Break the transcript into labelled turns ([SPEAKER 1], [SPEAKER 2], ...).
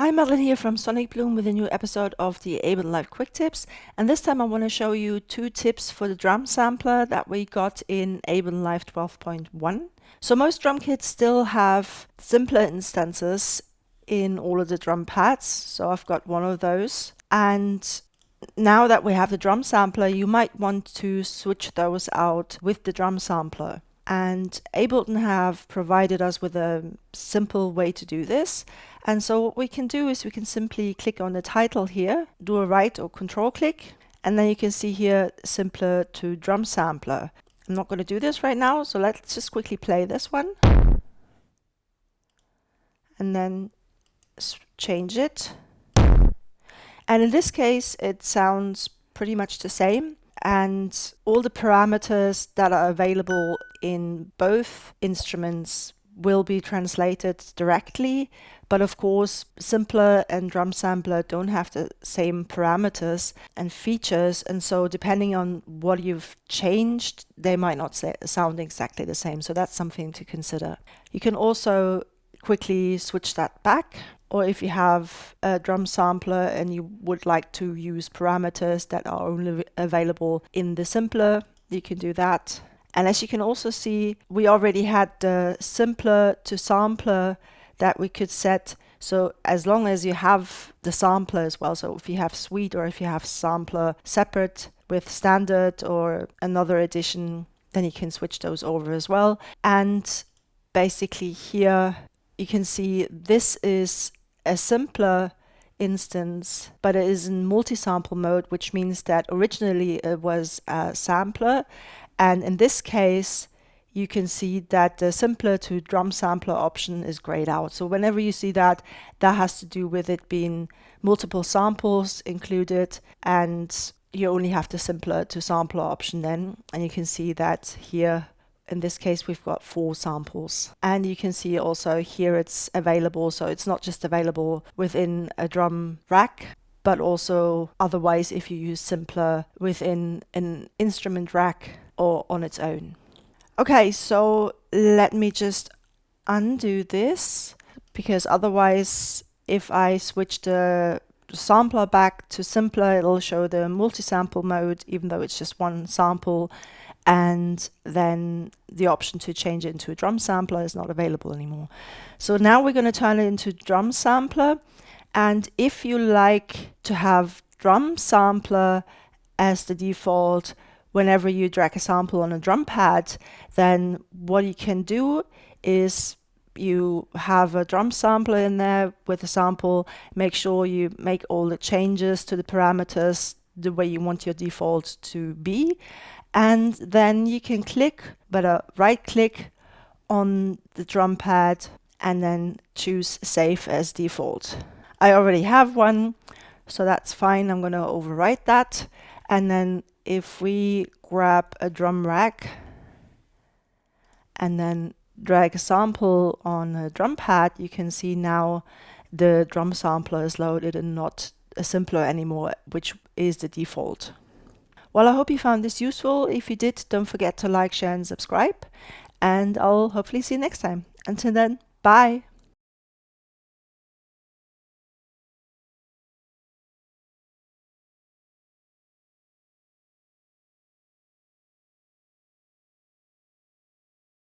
[SPEAKER 1] Hi, Madeleine here from Sonic Bloom with a new episode of the Ableton Live Quick Tips. And this time I want to show you 2 tips for the drum sampler that we got in Ableton Live 12.1. So most drum kits still have simpler instances in all of the drum pads. So I've got one of those. And now that we have the drum sampler, you might want to switch those out with the drum sampler. And Ableton have provided us with a simple way to do this. And so what we can do is we can simply click on the title here, do a right or control click, and then you can see here simpler to drum sampler. I'm not going to do this right now, so let's just quickly play this one. And then change it. And in this case, it sounds pretty much the same. And all the parameters that are available in both instruments will be translated directly. But of course, simpler and drum sampler don't have the same parameters and features. And so depending on what you've changed, they might not sound exactly the same. So that's something to consider. You can also quickly switch that back. Or if you have a drum sampler and you would like to use parameters that are only available in the simpler, you can do that. And as you can also see, we already had the simpler to sampler that we could set. So as long as you have the sampler as well, so if you have suite or if you have sampler separate with standard or another edition, then you can switch those over as well. And basically here you can see this is a simpler instance, but it is in multi-sample mode, which means that originally it was a sampler. And in this case, you can see that the simpler to drum sampler option is grayed out. So whenever you see that, that has to do with it being multiple samples included, and you only have the simpler to sampler option then. And you can see that here, in this case, we've got 4 samples. And you can see also here it's available. So it's not just available within a drum rack, but also otherwise if you use simpler within an instrument rack or on its own. Okay, so let me just undo this, because otherwise if I switch the sampler back to simpler, it'll show the multi-sample mode, even though it's just one sample. And then the option to change it into a drum sampler is not available anymore. So now we're going to turn it into drum sampler. And if you like to have drum sampler as the default whenever you drag a sample on a drum pad, then what you can do is you have a drum sampler in there with a sample. Make sure you make all the changes to the parameters the way you want your default to be. And then you can right click on the drum pad and then choose Save as Default. I already have one, so that's fine. I'm going to overwrite that. And then if we grab a drum rack and then drag a sample on a drum pad, you can see now the drum sampler is loaded and not a simpler anymore, which is the default. Well, I hope you found this useful. If you did, don't forget to like, share, and subscribe. And I'll hopefully see you next time. Until then, bye.